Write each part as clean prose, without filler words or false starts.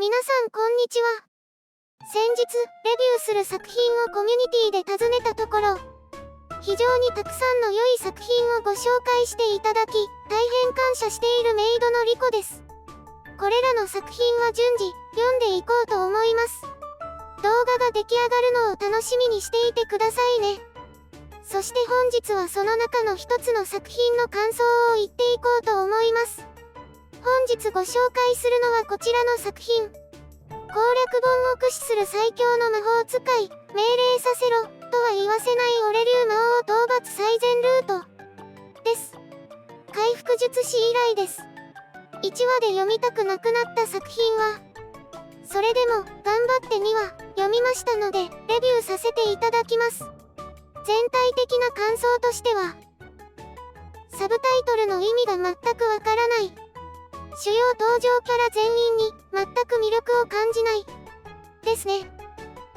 皆さんこんにちは。先日、レビューする作品をコミュニティで尋ねたところ、非常にたくさんの良い作品をご紹介していただき、大変感謝しているメイドのリコです。これらの作品は順次、読んでいこうと思います。動画が出来上がるのを楽しみにしていてくださいね。そして本日はその中の一つの作品の感想を言っていこうと思います。本日ご紹介するのはこちらの作品。攻略本を駆使する最強の魔法使い、命令させろ、とは言わせない俺流魔王討伐最善ルート。です。回復術師以来です。1話で読みたくなくなった作品は、それでも、頑張って2話、読みましたので、レビューさせていただきます。全体的な感想としては、サブタイトルの意味が全くわからない。主要登場キャラ全員に全く魅力を感じない。ですね。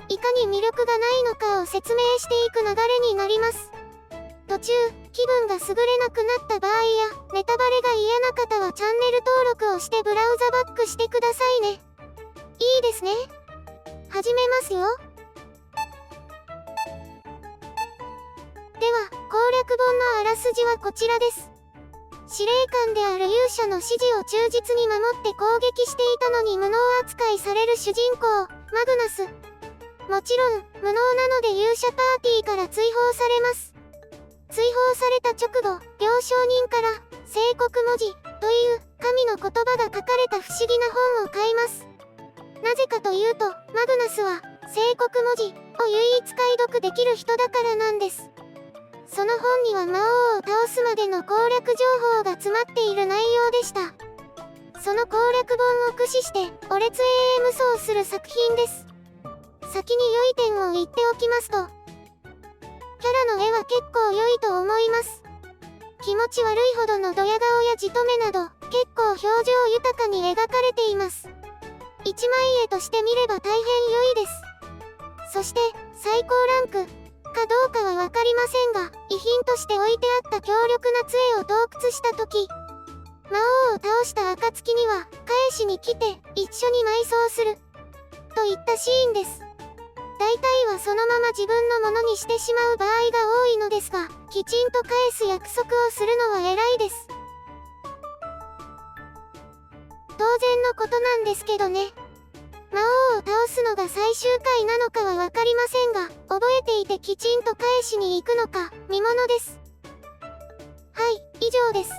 いかに魅力がないのかを説明していく流れになります。途中、気分が優れなくなった場合や、ネタバレが嫌な方はチャンネル登録をしてブラウザバックしてくださいね。いいですね。始めますよ。では、攻略本のあらすじはこちらです。司令官である勇者の指示を忠実に守って攻撃していたのに無能扱いされる主人公、マグナス。もちろん、無能なので勇者パーティーから追放されます。追放された直後、了承人から、聖国文字、という神の言葉が書かれた不思議な本を買います。なぜかというと、マグナスは、聖国文字を唯一解読できる人だからなんです。その本には魔王を倒すまでの攻略情報が詰まっている内容でした。その攻略本を駆使して、オレツ AA 無双する作品です。先に良い点を言っておきますと、キャラの絵は結構良いと思います。気持ち悪いほどのドヤ顔やじとめなど、結構表情豊かに描かれています。一枚絵として見れば大変良いです。そして、最高ランクかどうかはわかりませんが、遺品として置いてあった強力な杖を洞窟した時、魔王を倒した暁には、返しに来て、一緒に埋葬する。といったシーンです。大体はそのまま自分のものにしてしまう場合が多いのですが、きちんと返す約束をするのは偉いです。当然のことなんですけどね。魔王を倒すのが最終回なのかはわかりませんが、覚えていてきちんと返しに行くのか、見ものです。はい、以上です。さ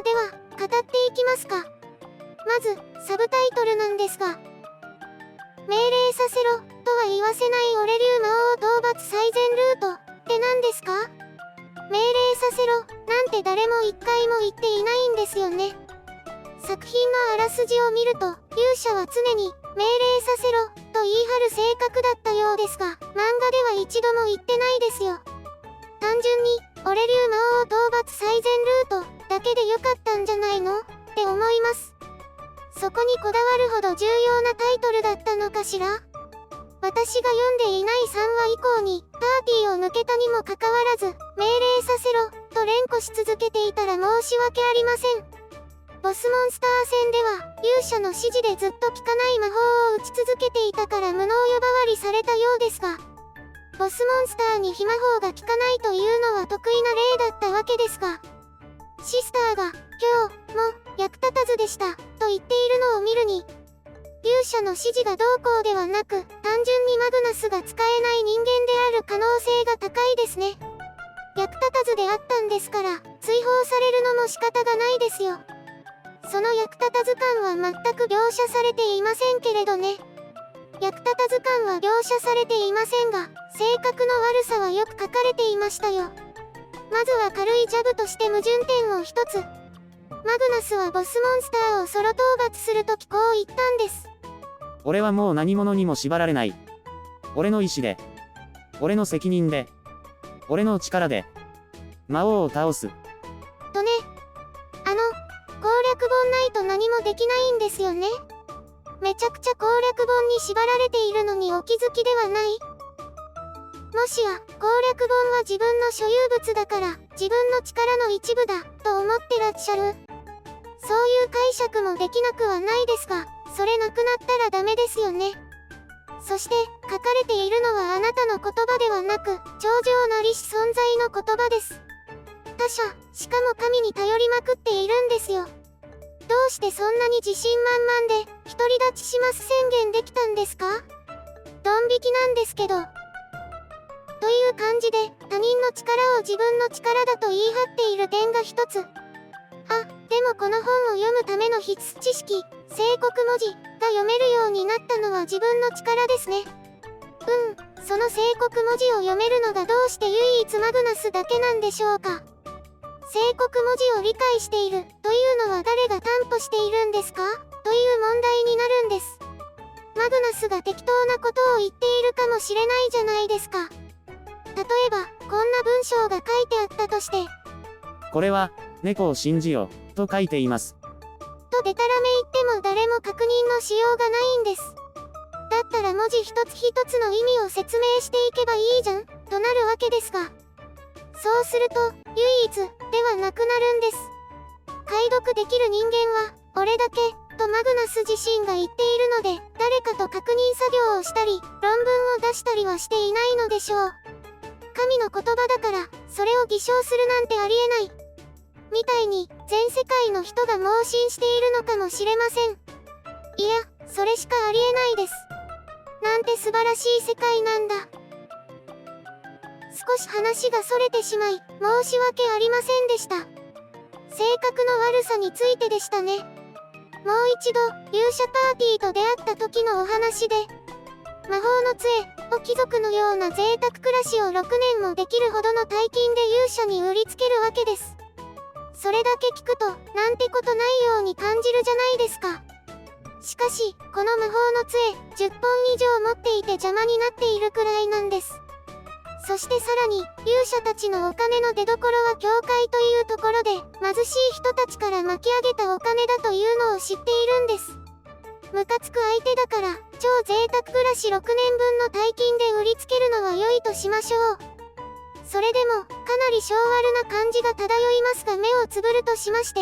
あでは、語っていきますか。まず、サブタイトルなんですが、命令させろ、とは言わせない俺流魔王討伐最善ルート、って何ですか？命令させろ、なんて誰も一回も言っていないんですよね。作品のあらすじを見ると、勇者は常に、命令させろ、と言い張る性格だったようですが、漫画では一度も言ってないですよ。単純に、俺流魔王討伐最善ルート、だけでよかったんじゃないの？って思います。そこにこだわるほど重要なタイトルだったのかしら？私が読んでいない3話以降に、パーティーを抜けたにもかかわらず、命令させろ、と連呼し続けていたら申し訳ありません。ボスモンスター戦では、勇者の指示でずっと効かない魔法を打ち続けていたから無能呼ばわりされたようですが、ボスモンスターに非魔法が効かないというのは得意な例だったわけですが、シスターが、今日も役立たずでした、と言っているのを見るに、勇者の指示がどうこうではなく、単純にマグナスが使えない人間である可能性が高いですね。役立たずであったんですから、追放されるのも仕方がないですよ。その役立たず感は全く描写されていませんけれどね。役立たず感は描写されていませんが、性格の悪さはよく書かれていましたよ。まずは軽いジャブとして矛盾点を一つ。マグナスはボスモンスターをソロ討伐するときこう言ったんです。俺はもう何者にも縛られない。俺の意志で、俺の責任で、俺の力で、魔王を倒す。とね。攻略本ないと何もできないんですよね。めちゃくちゃ攻略本に縛られているのにお気づきではない？もしや、攻略本は自分の所有物だから、自分の力の一部だ、と思ってらっしゃる？そういう解釈もできなくはないですが、それなくなったらダメですよね。そして、書かれているのはあなたの言葉ではなく、超常なりし存在の言葉です。他者、しかも神に頼りまくっているんですよ。どうしてそんなに自信満々で、独り立ちします宣言できたんですか？ドン引きなんですけど。という感じで、他人の力を自分の力だと言い張っている点が一つ。あ、でもこの本を読むための必須知識、正国文字が読めるようになったのは自分の力ですね。その正国文字を読めるのがどうして唯一マグナスだけなんでしょうか。正国文字を理解しているというのは誰が担保しているんですかという問題になるんです。マグナスが適当なことを言っているかもしれないじゃないですか。例えば、こんな文章が書いてあったとして、これは、猫を信じよ、と書いています。とデタラメ言っても誰も確認のしようがないんです。だったら文字一つ一つの意味を説明していけばいいじゃん、となるわけですが。そうすると、唯一、ではなくなるんです。解読できる人間は、俺だけ、とマグナス自身が言っているので、誰かと確認作業をしたり、論文を出したりはしていないのでしょう。神の言葉だから、それを偽証するなんてありえない。みたいに、全世界の人が盲信しているのかもしれません。いや、それしかありえないです。なんて素晴らしい世界なんだ。少し話がそれてしまい、申し訳ありませんでした。性格の悪さについてでしたね。もう一度、勇者パーティーと出会った時のお話で、魔法の杖を貴族のような贅沢暮らしを6年もできるほどの大金で勇者に売りつけるわけです。それだけ聞くと、なんてことないように感じるじゃないですか。しかし、この魔法の杖、10本以上持っていて邪魔になっているくらいなんです。そしてさらに、勇者たちのお金の出所は教会というところで、貧しい人たちから巻き上げたお金だというのを知っているんです。ムカつく相手だから、超贅沢暮らし6年分の大金で売りつけるのは良いとしましょう。それでも、かなり性悪な感じが漂いますが目をつぶるとしまして、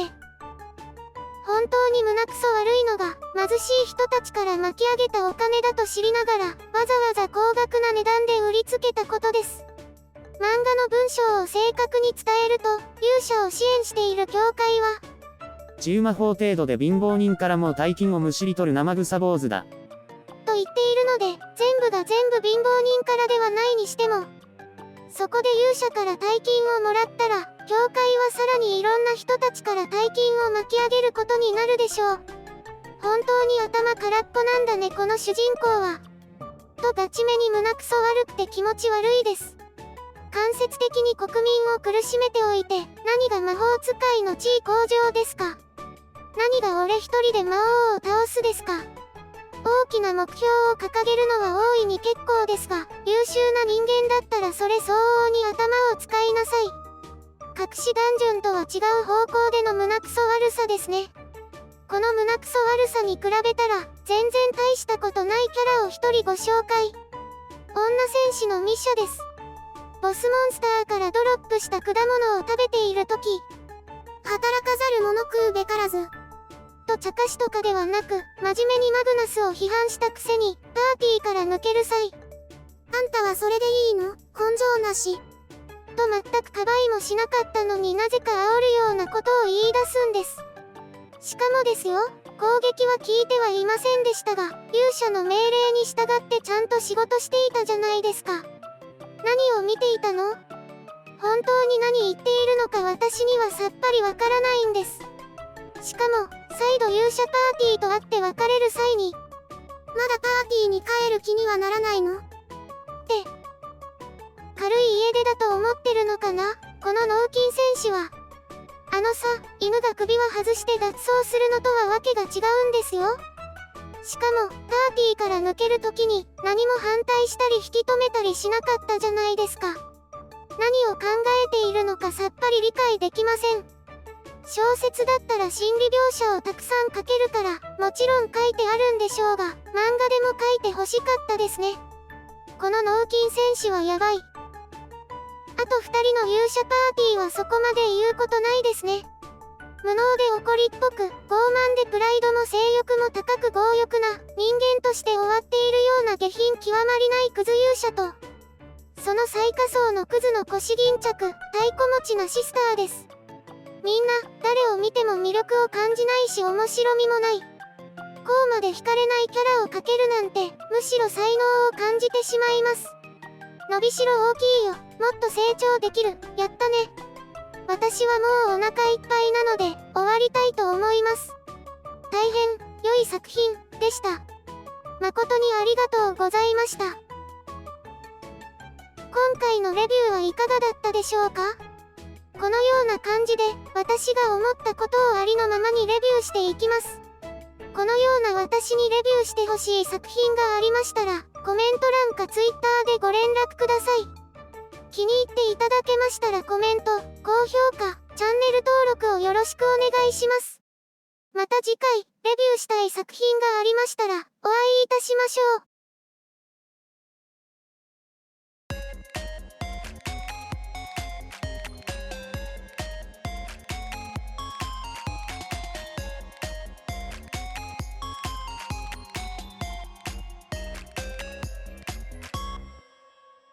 本当に胸くそ悪いのが、貧しい人たちから巻き上げたお金だと知りながら、わざわざ高額な値段で売りつけたことです。漫画の文章を正確に伝えると、勇者を支援している教会は、治癒魔法程度で貧乏人からも大金をむしり取る生臭坊主だ。と言っているので、全部が全部貧乏人からではないにしても、そこで勇者から大金をもらったら、教会はさらにいろんな人たちから大金を巻き上げることになるでしょう。本当に頭空っぽなんだねこの主人公は。とガチめに胸くそ悪くて気持ち悪いです。間接的に国民を苦しめておいて、何が魔法使いの地位向上ですか？何が俺一人で魔王を倒すですか？大きな目標を掲げるのは大いに結構ですが、優秀な人間だったらそれ相応に頭を使いなさい。隠しダンジョンとは違う方向での胸くそ悪さですね。この胸くそ悪さに比べたら、全然大したことないキャラを一人ご紹介。女戦士のミシャです。ボスモンスターからドロップした果物を食べているとき、働かざる者食うべからず。と茶化しとかではなく、真面目にマグナスを批判したくせに、パーティーから抜ける際。あんたはそれでいいの？根性なし。と全くかばいもしなかったのになぜか煽るようなことを言い出すんです。しかもですよ、攻撃は聞いてはいませんでしたが、勇者の命令に従ってちゃんと仕事していたじゃないですか。何を見ていたの？本当に何言っているのか私にはさっぱりわからないんです。しかも、再度勇者パーティーと会って別れる際に、まだパーティーに帰る気にはならないの？って、軽い家出だと思ってるのかな？この脳筋戦士は。あのさ、犬が首輪外して脱走するのとはわけが違うんですよ。しかも、パーティーから抜けるときに、何も反対したり引き止めたりしなかったじゃないですか。何を考えているのかさっぱり理解できません。小説だったら心理描写をたくさん書けるから、もちろん書いてあるんでしょうが、漫画でも書いて欲しかったですね。この脳筋戦士はやばい。あと2人の勇者パーティーはそこまで言うことないですね。無能で怒りっぽく、傲慢でプライイドも性欲も高く強欲な人間として終わっているような下品極まりないクズ勇者と、その最下層のクズの腰巾着、太鼓持ちなシスターです。みんな、誰を見ても魅力を感じないし面白みもない。こうまで惹かれないキャラを描けるなんて、むしろ才能を感じてしまいます。伸びしろ大きいよ、もっと成長できる、やったね。私はもうお腹いっぱいなので、終わりたいと思います。大変、良い作品、でした。誠にありがとうございました。今回のレビューはいかがだったでしょうか？このような感じで、私が思ったことをありのままにレビューしていきます。このような私にレビューしてほしい作品がありましたら、コメント欄か Twitter でご連絡ください。気に入っていただけましたらコメント、高評価、チャンネル登録をよろしくお願いします。また次回、レビューしたい作品がありましたら、お会いいたしましょう。